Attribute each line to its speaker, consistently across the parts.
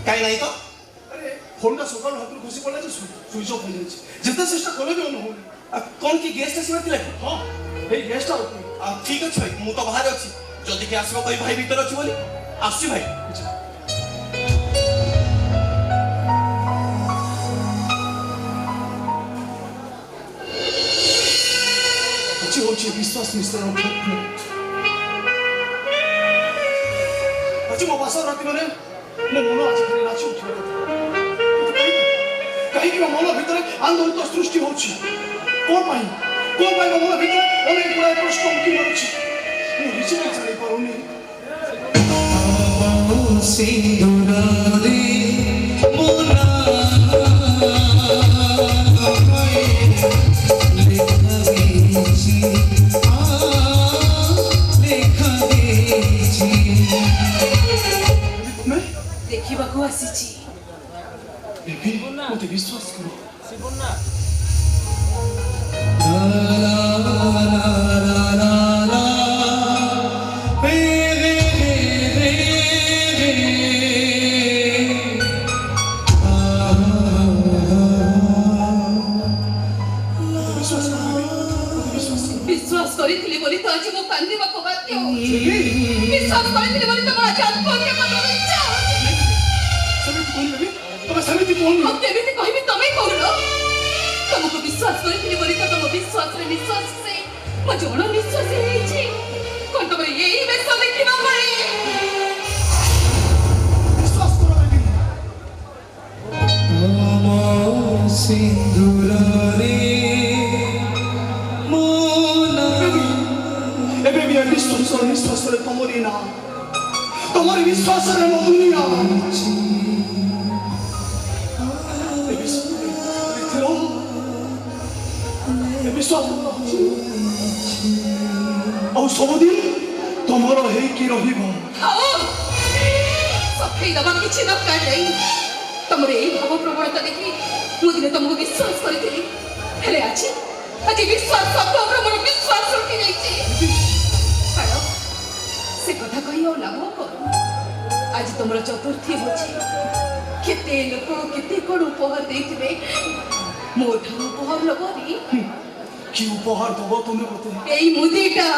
Speaker 1: କାହିଁ ନାହିଁ ତ?
Speaker 2: ଆରେ ଫୋନଟା ସକାଳୁ ହାତରୁ ଖସି ପଡ଼ିଲା ଯେ ସୁଇଚ୍ ଅଫ୍ ହେଇଯାଇଛି। ଯେତେ ଚେଷ୍ଟା କଲେ ବି ଅନ୍ ହଉନି।
Speaker 1: କ'ଣ କି ଗେଷ୍ଟ ଆସିବାର ଥିଲା କି?
Speaker 2: ହଁ ଏଇ ଗ୍ୟାସଟା
Speaker 1: ଠିକ୍ ଅଛି ଭାଇ, ମୁଁ ତ ବାହାରେ ଅଛି। ଯଦି କିଏ ଆସିବ କହିବି ଭାଇ ଭିତରେ ଅଛି ବୋଲି। ଆସୁଛି ଭାଇ।
Speaker 2: କିଛି ହଉଛି ବିଶ୍ୱାସ ମିଶ୍ରଣ ଆଜି ମୋ ବାସ ରାତି ମାନେ ମୋ ମନ ଆଜି ଖାଲି ନାଚି ଉଠିବା କଥା। କାହିଁକି ମୋ ମନ ଭିତରେ ଆନ୍ଦୋଳିତ ସୃଷ୍ଟି ହଉଛି? କ'ଣ ପାଇଁ ମୋ ମନ ଭିତରେ ଅନେକ ଗୁଡ଼ାଏ ପ୍ରଶ୍ନ ଉଠି ମାରୁଛି। ମୁଁ ନିଜେ ବି ଜାଣିପାରୁନି।
Speaker 3: ଦେଖିବାକୁ ଆସିଛି।
Speaker 2: ମୋତେ ବିଶ୍ୱାସ କର।
Speaker 3: ବିଶ୍ୱାସ କରିଥିଲି ବୋଲି ତ ଆଜି ମୁଁ କାନ୍ଦିବାକୁ ବାଧ୍ୟ ହେଉଛି। ବିଶ୍ୱାସ କରିଥିଲି ବୋଲି ତ ମୁଁ ଆଜି ଆତ୍ମହତ୍ୟା କରିବାକୁ ଇଚ୍ଛା ହେଉଛି।
Speaker 2: ସେମିତି କୁହନି।
Speaker 3: ଆଉ କେମିତି କହିବି ତମେ କହୁନ? ତମକୁ ବିଶ୍ୱାସ କରିଥିଲି ବୋଲି ତ ତମ ବିଶ୍ୱାସରେ ନିଶ୍ୱାସ ସେ ମୋ ଜଣ ନିଶ୍ୱାସ ହେଇଛି। କ'ଣ ତମର ଏଇ ବେଶ ଦେଖିବା ପାଇଁ?
Speaker 2: ବିଶ୍ୱାସ କର ବେବି। ଏବେ ବି ନିଶ୍ୱାସରେ ତମରି ନା, ତମରି ବିଶ୍ୱାସରେ ମୋ ଦୁନିଆ। ଆଉ ସବୁଦିନ ତମର ହେଇକି ରହିବ।
Speaker 3: ସଫେଇ ଦେବା କିଛି ଦରକାର ନାହିଁ। ତମର ଏଇ ଭାବ ପ୍ରବଣତା ଦେଖି ମୁଁ ଦିନେ ତମକୁ ବିଶ୍ୱାସ କରିଥିଲି, ହେଲେ ଆଜି ବିଶ୍ୱାସ ଶବ୍ଦ ଉପରେ ମୋର ବିଶ୍ୱାସ ଉଠି ଯାଇଛି। ଛାଡ଼, ସେ କଥା କହି ଆଉ ଲାଭ କର। ଆଜି ତମର ଚତୁର୍ଥୀ ହେଉଛି। କେତେ ଲୋକ କେତେ କ'ଣ ଉପହାର ଦେଇଥିବେ, ମୋ ଠାରୁ ଉପହାର ଲବନି।
Speaker 2: কি উপহার দেবো তুমি মতে?
Speaker 3: এই মুদিটা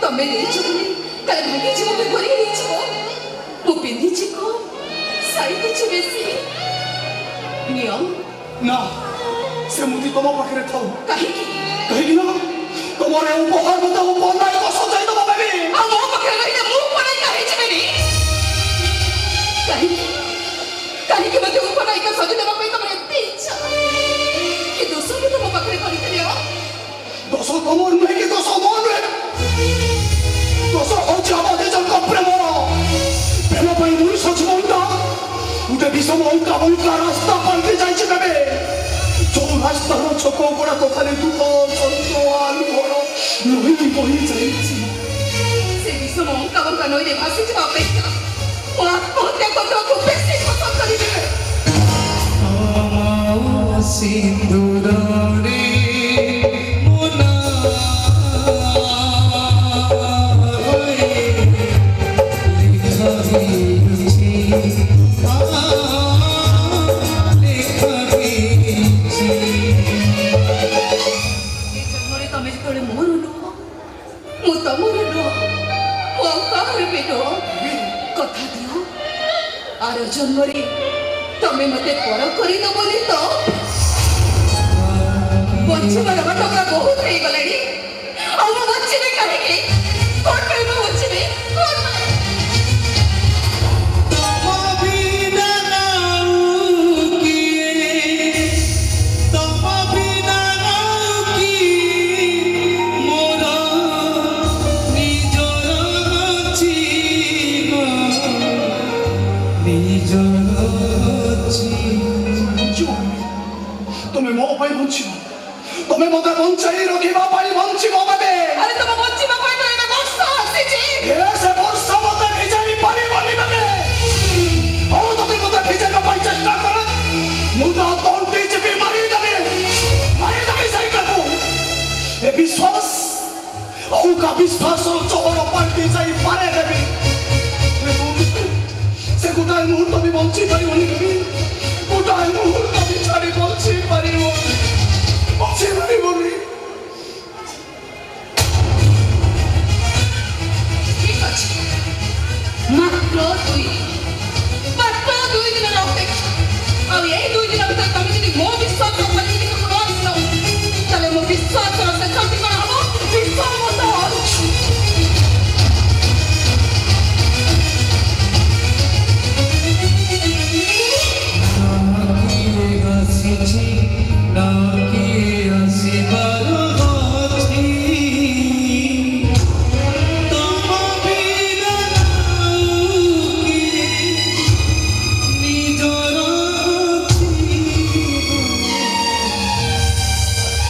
Speaker 3: ତମେ ନେଇଛ ବୋଲି ତାର ଭାଙ୍ଗିଛି ମୋତେ ଘରେ ନେଇଯିବ। ମୁଁ ପିନ୍ଧିଛି କମ୍, ସାଇତିଛି ବେଶୀ। ନିଅ।
Speaker 2: ନା, ସେ ମୁଦି ତମ ପାଖରେ ଥାଉ।
Speaker 3: କାହିଁକି?
Speaker 2: କାହିଁକି ନା ତମର ଏ ଉପହାର ମତେ ବନାଇବ ସଜାଇ ଦବ ବେବି।
Speaker 3: ଆଉ ମୋ ପାଖରେ ରହିଲେ ମୁଁ ଉପନାୟିକା ହେଇଯିବିନି? କାହିଁକି କାହିଁକି ମୋତେ ଉପନାୟିକା ସଜାଇ ଦେବା ପାଇଁ ତମର ଏତେ ଇଚ୍ଛା? କି ଦୋଷ ବି ତମ ପାଖରେ କରିଥିଲି?
Speaker 2: ଦୋଷ ତମର ନୁହେଁ କି ଦୋଷ ମୋର ନୁହେଁ। ଦୋଷ ହଉଛି ଆମ ଦିଜଣଙ୍କ ପ୍ରେମର। ପ୍ରେମ ପାଇଁ ମଣିଷ ଜୀବନଟା ଗୋଟେ ବିଷମ ଅଙ୍କା ରାସ୍ତା ପାଲଟି ଯାଇଛି ବେବେ। ଯୋଉ ରାସ୍ତାର ଛକ ଗୁଡ଼ାକ ଖାଲି ଦୁଃଖ ଆଲୁଭର ନଈ ବହି ଯାଇଛି।
Speaker 3: ସେ ବିଷମ ଅଙ୍କା ନଈରେ ଭାସିଯିବା ଅପେକ୍ଷା ମୁଁ ଆତ୍ମହତ୍ୟା କରିବାକୁ ବେଶୀ ପସନ୍ଦ କରିବି।
Speaker 4: ସିନ୍ଦୁରରେ
Speaker 3: ତମେ ଯେତେବେଳେ ମୋର ନୁହଁ, ମୁଁ ତମର ନୁହଁ, ମୁଁ କାହାର ବି ନୁହଁ। କଥା ଦିଅ, ଆର ଜନ୍ମରେ ତମେ ମତେ ପର କରିଦବନି ତ? ବଞ୍ଚିବାର ବାଟକା ବହୁତ ହେଇଗଲାଣି, ଆଉ ମୁଁ ବଞ୍ଚିବି କାହିଁକି? କ'ଣ ପାଇଁ ମୁଁ ବଞ୍ଚିବି? କ'ଣ ପାଇଁ?
Speaker 2: ତମେ ମୋ ପାଇଁ ବଞ୍ଚିବ, ତମେ ମତେ ବଞ୍ଚାଇ ରଖିବା ପାଇଁ ବଞ୍ଚିବ କେବେ?
Speaker 3: ଆରେ ତମ ବଞ୍ଚିବା ପାଇଁ ତ ଏବେ ବର୍ଷା ଆସିଛି।
Speaker 2: ସେ ବର୍ଷ ମତେ ଭିଜାଇ ପାରିବନି କେବେ? ହଉ ତମେ ମତେ ଭିଜାଇବା ପାଇଁ ଚେଷ୍ଟା କର, ମୁଁ ତ ତଣ୍ଟି ଚିପି ମାରିଦେବି ସେଇଟାକୁ। ଏ ବିଶ୍ୱାସ ଆଉ କା ବିଶ୍ୱାସର ଚହର ପାଲଟି ଯାଇପାରେ ଦେବି। ସେ ଗୋଟାଏ ମୁହୂର୍ତ୍ତ ବି ବଞ୍ଚି ପାରିବନି କେବେ? ଗୋଟାଏ ମୁହୂର୍ତ୍ତ ବି ଛାଡ଼ି ବଞ୍ଚି ପାରିବନି।
Speaker 3: ঠিক আছে, মাত্র 2 দিন, মাত্র 2 দিনের অপেক্ষা। আর এই 2 দিনের ভিতরে তুমি যদি ମୋ ବିଶ୍ୱାସ ଭାଙ୍ଗିକି ନ ଆସିଲ, ତାହେଲେ ମୋ ବିଶ୍ୱାସର ଶେଷଟି କ'ଣ ହବ? ବିଶ୍ୱାସ
Speaker 4: Na